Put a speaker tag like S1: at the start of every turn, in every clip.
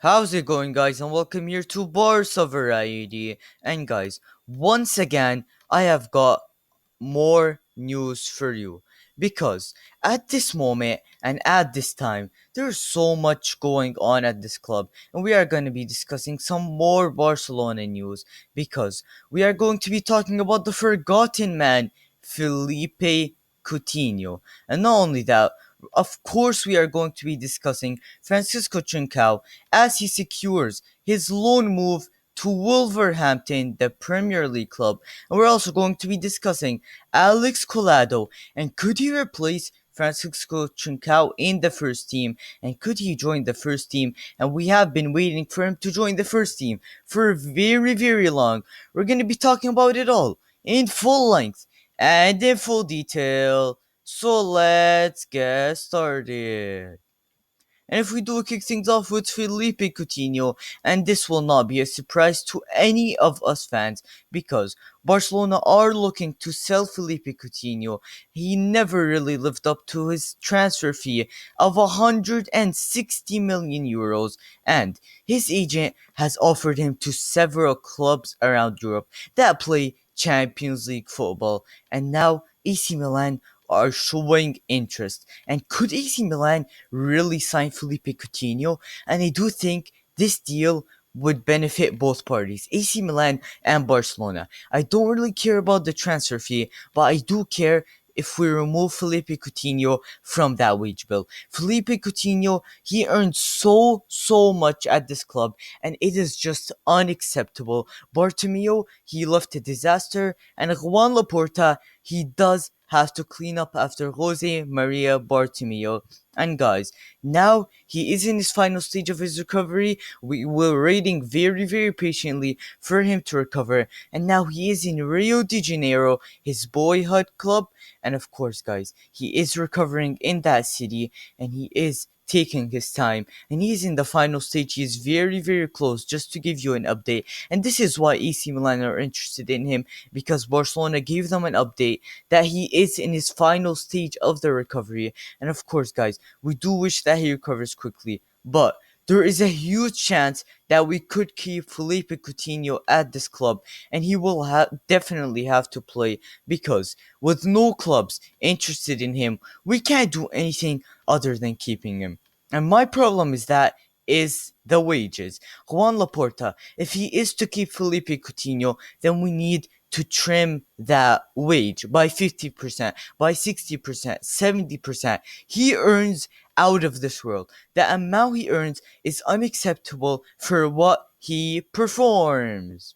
S1: How's it going, guys? And welcome here to Barca Variety. And guys, once again, I have got more news for you because at this moment and at this time, there's so much going on at this club, and we are going to be discussing some more Barcelona news because we are going to be talking about the forgotten man, Felipe Coutinho, and not only that. Of course, we are going to be discussing Francisco Trincão as he secures his loan move to Wolverhampton, the Premier League club. And we're also going to be discussing Alex Collado and could he replace Francisco Trincão in the first team, and could he join the first team? And we have been waiting for him to join the first team for very long. We're going to be talking about it all in full length and in full detail. So let's get started. And if we do kick things off with Felipe Coutinho, and this will not be a surprise to any of us fans because Barcelona are looking to sell Felipe Coutinho. He never really lived up to his transfer fee of 160 million euros, and his agent has offered him to several clubs around Europe that play Champions League football, and now AC Milan are showing interest. And could AC Milan really sign Felipe Coutinho? And I do think this deal would benefit both parties, AC Milan and Barcelona. I don't really care about the transfer fee, but I do care if we remove Felipe Coutinho from that wage bill. Felipe Coutinho, he earned so much at this club, and it is just unacceptable. Bartomeu, he left a disaster, and Juan Laporta, he does have to clean up after Jose Maria Bartomeu. And guys, now he is in his final stage of his recovery. We were waiting very patiently for him to recover. And now he is in Rio de Janeiro, his boyhood club. And of course, guys, he is recovering in that city and he is taking his time, and he's in the final stage. He is very close, just to give you an update. And this is why AC Milan are interested in him, because Barcelona gave them an update that he is in his final stage of the recovery. And of course, guys, we do wish that he recovers quickly, but there is a huge chance that we could keep Felipe Coutinho at this club, and he will definitely have to play because with no clubs interested in him, we can't do anything other than keeping him. And my problem is the wages. Juan Laporta, if he is to keep Felipe Coutinho, then we need to trim that wage by 50%, by 60%, 70%. He earns out of this world. The amount he earns is unacceptable for what he performs.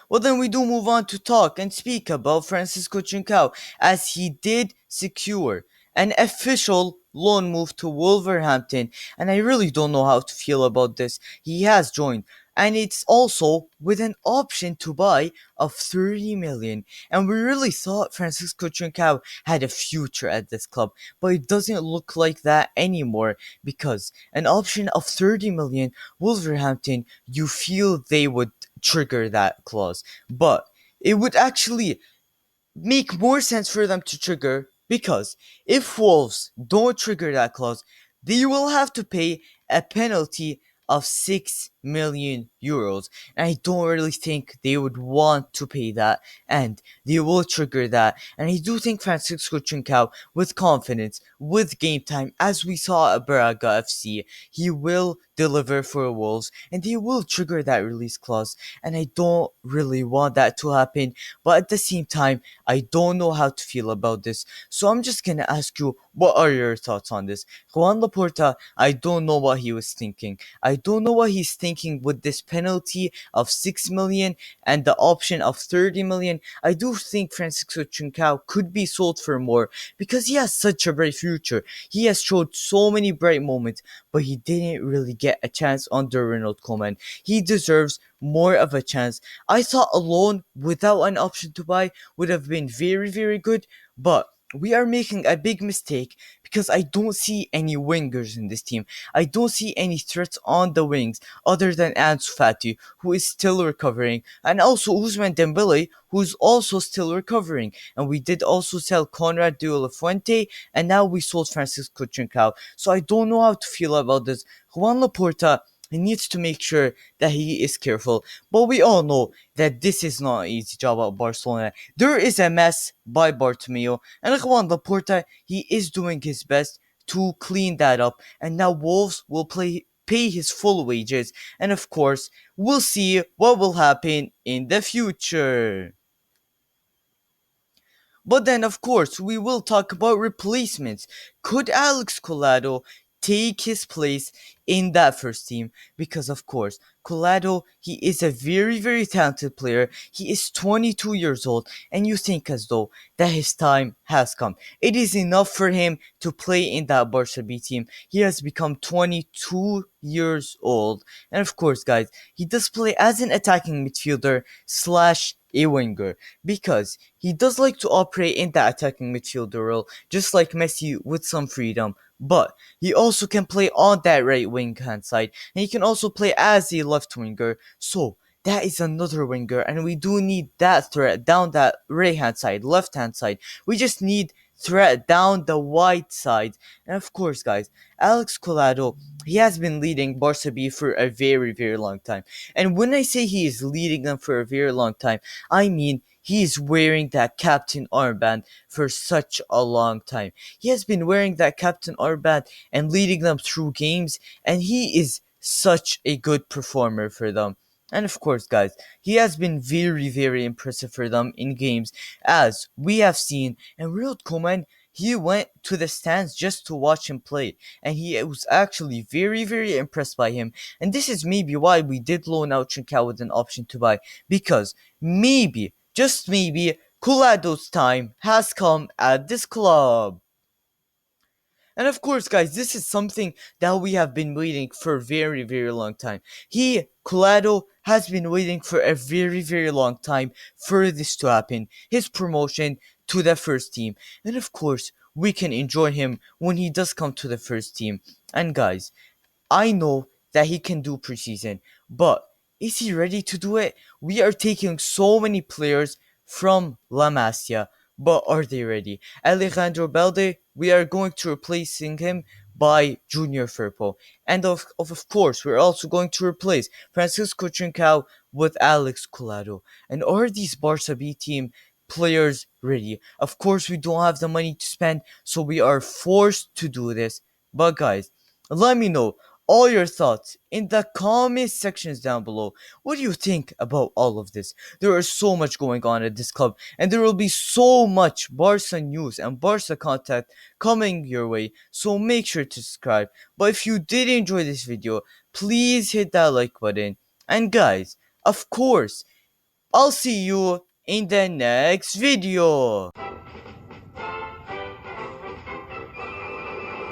S1: Well, then we do move on to talk and speak about Francisco Trincão, as he did secure an official loan move to Wolverhampton, and I really don't know how to feel about this. He has joined, and it's also with an option to buy of 30 million. And we really thought Francisco Trincão had a future at this club, but it doesn't look like that anymore because an option of 30 million, Wolverhampton, you feel they would trigger that clause. But it would actually make more sense for them to trigger because if Wolves don't trigger that clause, they will have to pay a penalty of 6 million euros. And I don't really think they would want to pay that, and they will trigger that. And I do think Francisco Trincão, with confidence, with game time, as we saw at Braga FC, he will deliver for Wolves and they will trigger that release clause. And I don't really want that to happen, but at the same time, I don't know how to feel about this. So I'm just gonna ask you, what are your thoughts on this? Juan Laporta, I don't know what he was thinking. I don't know what he's thinking with this penalty of 6 million and the option of 30 million. I do think Francisco Trincão could be sold for more because he has such a bright future. He has showed so many bright moments, but he didn't really get a chance under Ronald Koeman. He deserves more of a chance. I thought a loan without an option to buy would have been very good, but we are making a big mistake because I don't see any wingers in this team. I don't see any threats on the wings other than Ansu Fati, who is still recovering, and also Ousmane Dembele, who's also still recovering. And we did also sell Conrad de la Fuente, and now we sold Francisco Trincão. So I don't know how to feel about this. Juan Laporta, he needs to make sure that he is careful. But we all know that this is not an easy job at Barcelona. There is a mess by Bartomeu, and Juan Laporta, he is doing his best to clean that up. And now Wolves will pay his full wages. And of course, we'll see what will happen in the future. But then, of course, we will talk about replacements. Could Alex Collado take his place in that first team? Because, of course, Collado, he is a very, very talented player. He is 22 years old, and you think as though that his time has come. It is enough for him to play in that Barca B team. He has become 22 years old. And of course, guys, he does play as an attacking midfielder slash a winger because he does like to operate in that attacking midfielder role, just like Messi with some freedom. But he also can play on that right wing hand side, and he can also play as a left winger. So that is another winger, and we do need that threat down that right hand side, left hand side. We just need threat down the wide side. And of course, guys, Alex Collado, he has been leading Barca B for a very, very long time. And when I say he is leading them for a very long time, I mean he is wearing that captain armband for such a long time. He has been wearing that captain armband and leading them through games, and he is such a good performer for them. And of course, guys, he has been very, very impressive for them in games, as we have seen. And Ronald Koeman, he went to the stands just to watch him play, and he was actually very, very impressed by him. And this is maybe why we did loan out Trincão with an option to buy, because maybe, just maybe, Collado's time has come at this club. And of course, guys, this is something that we have been waiting for a very, very long time. Collado, has been waiting for a very, very long time for this to happen. His promotion to the first team. And of course, we can enjoy him when he does come to the first team. And guys, I know that he can do preseason, but is he ready to do it? We are taking so many players from La Masia, but are they ready? Alejandro Balde, we are going to replacing him by Junior Firpo. And of course, we're also going to replace Francisco Trincão with Alex Collado. And are these Barca B team players ready? Of course, we don't have the money to spend, so we are forced to do this. But guys, let me know all your thoughts in the comment sections down below. What do you think about all of this? There is so much going on at this club, and there will be so much Barca news and Barca content coming your way, so make sure to subscribe. But if you did enjoy this video, please hit that like button. And guys, of course, I'll see you in the next video.